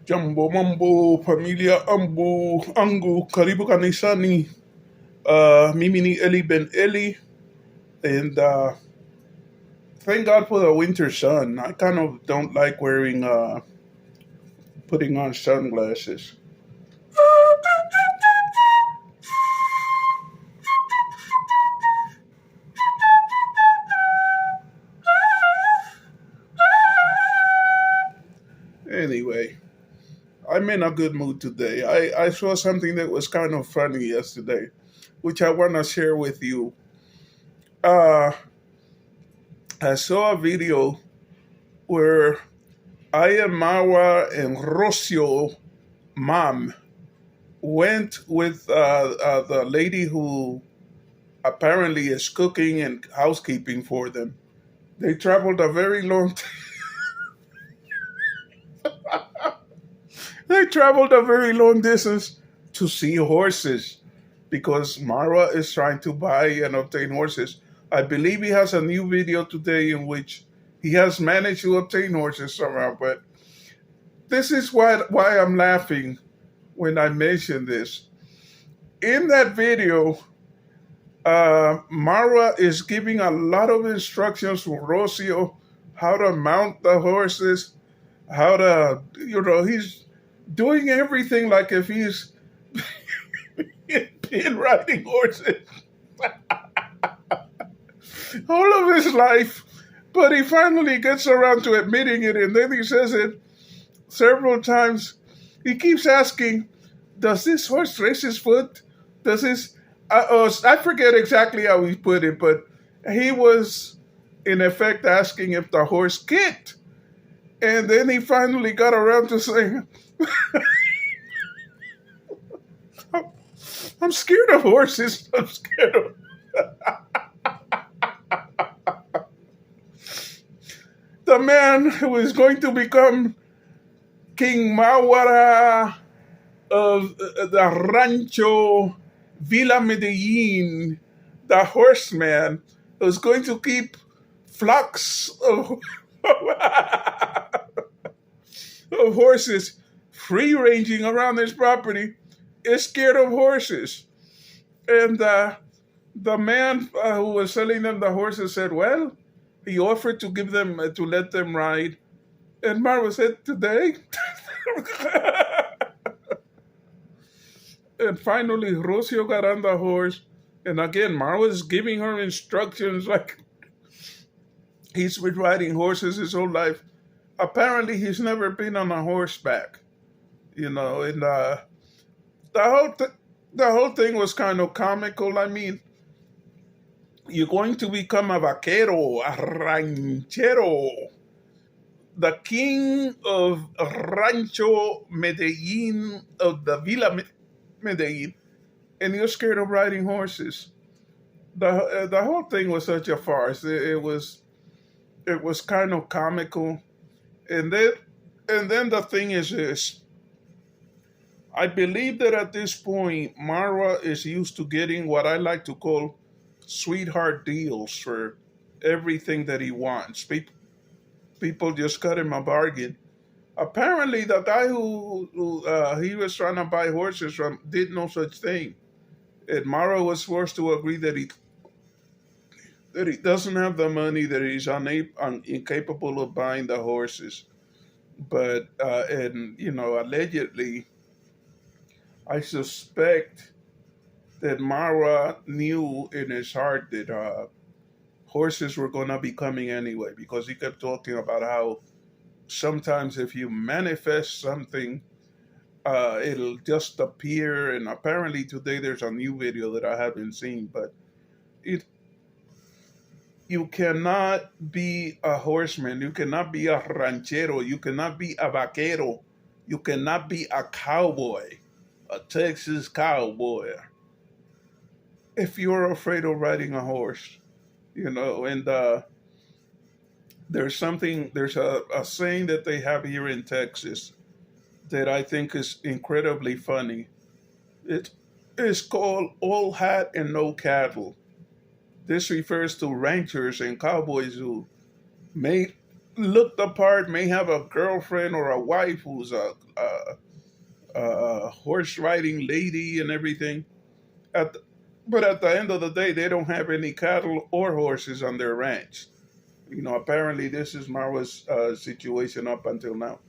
Jambo mambo, familia ambu, angu, karibu kanisani. Mimi ni Eli-Ben-Eli, and thank God for the winter sun. I kind of don't like wearing, putting on sunglasses. Anyway, I'm in a good mood today. I saw something that was kind of funny yesterday, which I want to share with you. Uh, I saw a video where I am Marwa and Rocio mom went with the lady who apparently is cooking and housekeeping for them. They traveled a very long they traveled a very long distance to see horses because Marwa is trying to buy and obtain horses. I believe he has a new video today in which he has managed to obtain horses somehow, but this is why I'm laughing when I mention this. In that video, Marwa is giving a lot of instructions to Rocio how to mount the horses, how to, he's doing everything like if he's been riding horses all of his life. But he finally gets around to admitting it, and then he says it several times. He keeps asking, does this horse raise his foot? Does this... I forget exactly how he put it, but he was, in effect, asking if the horse kicked. And then he finally got around to saying, I'm scared of horses. I'm scared of... The man who is going to become King Marwara of the Rancho Villa Medellin, the horseman, who's going to keep flocks of, of horses free ranging around his property, is scared of horses. And the man who was selling them the horses said, well, he offered to give them, to let them ride. And Marwa said, today? And finally, Rocio got on the horse. And again, Marwa is giving her instructions like he's been riding horses his whole life. Apparently, he's never been on a horseback, and the whole thing was kind of comical. I mean, you're going to become a vaquero, a ranchero, the king of Rancho Medellin, of the Villa Medellin, and you're scared of riding horses. The whole thing was such a farce. It was kind of comical, and then the thing is this. I believe that at this point, Marwa is used to getting what I like to call sweetheart deals for everything that he wants. People just cut him a bargain. Apparently, the guy who he was trying to buy horses from did no such thing. And Marwa was forced to agree that he doesn't have the money, that he's incapable of buying the horses. But and allegedly, I suspect that Marwa knew in his heart that horses were going to be coming anyway, because he kept talking about how sometimes if you manifest something, it'll just appear. And apparently today there's a new video that I haven't seen, but it you cannot be a horseman, you cannot be a ranchero, you cannot be a vaquero, you cannot be a cowboy, a Texas cowboy, if you're afraid of riding a horse. And there's a saying that they have here in Texas that I think is incredibly funny. It is called "all hat and no cattle." This refers to ranchers and cowboys who made look the part, may have a girlfriend or a wife who's a horse riding lady and everything. At the, but at the end of the day, they don't have any cattle or horses on their ranch. Apparently this is Marwa's situation up until now.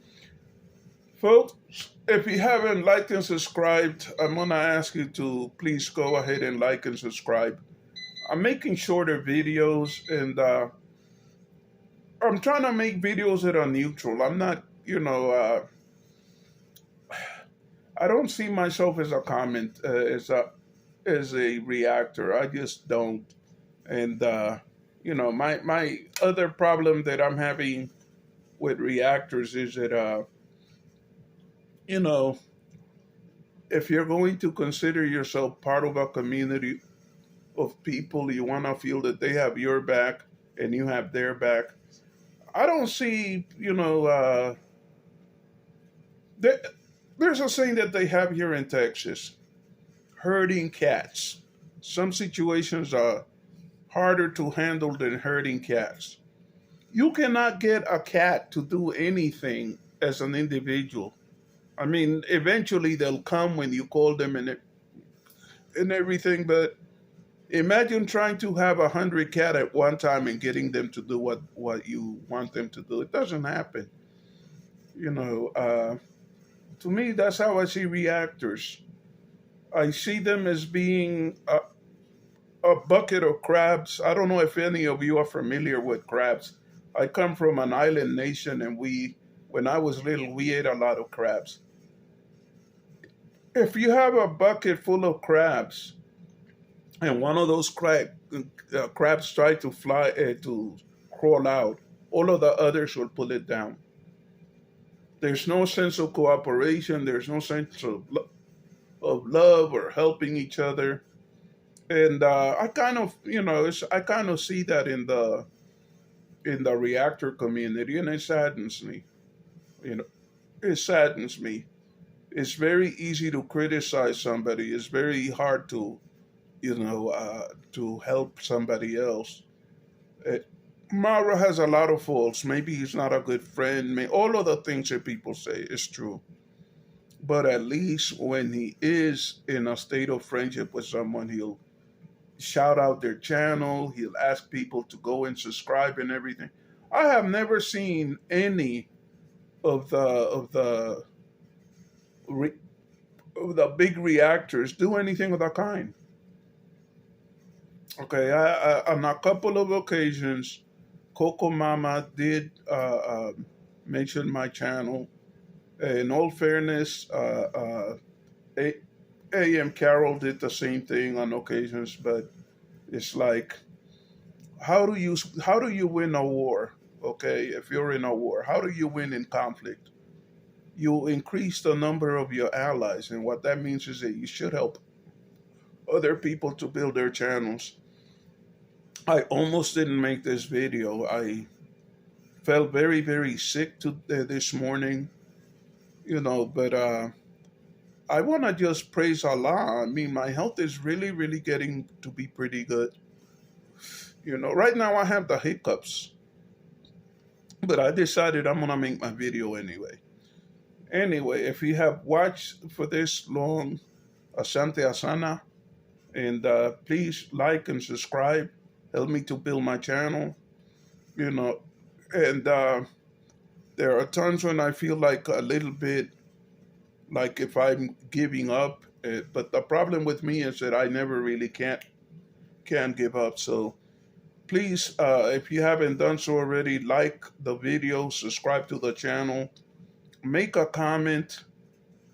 Folks, if you haven't liked and subscribed, I'm gonna ask you to please go ahead and like and subscribe. I'm making shorter videos, and I'm trying to make videos that are neutral. I'm not, I don't see myself as a comment, as a reactor. I just don't. And my other problem that I'm having with reactors is that you know, if you're going to consider yourself part of a community of people, you want to feel that they have your back and you have their back. I don't see, there, there's a saying that they have here in Texas, herding cats. Some situations are harder to handle than herding cats. You cannot get a cat to do anything as an individual. I mean, eventually they'll come when you call them and everything, but imagine trying to have 100 cat at one time and getting them to do what you want them to do. It doesn't happen. You know, to me, that's how I see reactors. I see them as being a bucket of crabs. I don't know if any of you are familiar with crabs. I come from an island nation, and when I was little, we ate a lot of crabs. If you have a bucket full of crabs, and one of those crabs try to fly to crawl out, all of the others will pull it down. There's no sense of cooperation. There's no sense of love or helping each other. And I kind of, I kind of see that in the reactor community, and it saddens me. You know, it saddens me. It's very easy to criticize somebody. It's very hard to help somebody else. Uh, Mara has a lot of faults. Maybe he's not a good friend. All of the things that people say is true. But at least when he is in a state of friendship with someone, he'll shout out their channel. He'll ask people to go and subscribe and everything. I have never seen any of re, of the big reactors do anything of that kind. Okay, on a couple of occasions, Coco Mama did mention my channel. In all fairness, A- AM Carol did the same thing on occasions, but it's like, how do you win a war? Okay, if you're in a war, how do you win in conflict? You increase the number of your allies, and what that means is that you should help other people to build their channels. I almost didn't make this video. I felt very, very sick this morning, but I want to just praise Allah. I mean, my health is really, really getting to be pretty good. Right now I have the hiccups, but I decided I'm going to make my video anyway. Anyway, if you have watched for this long, Asante Asana, and please like and subscribe. Help me to build my channel, you know. And there are times when I feel like a little bit like if I'm giving up. But the problem with me is that I never really can give up. So please, if you haven't done so already, like the video, subscribe to the channel, make a comment.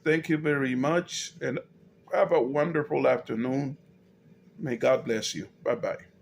Thank you very much, and have a wonderful afternoon. May God bless you. Bye bye.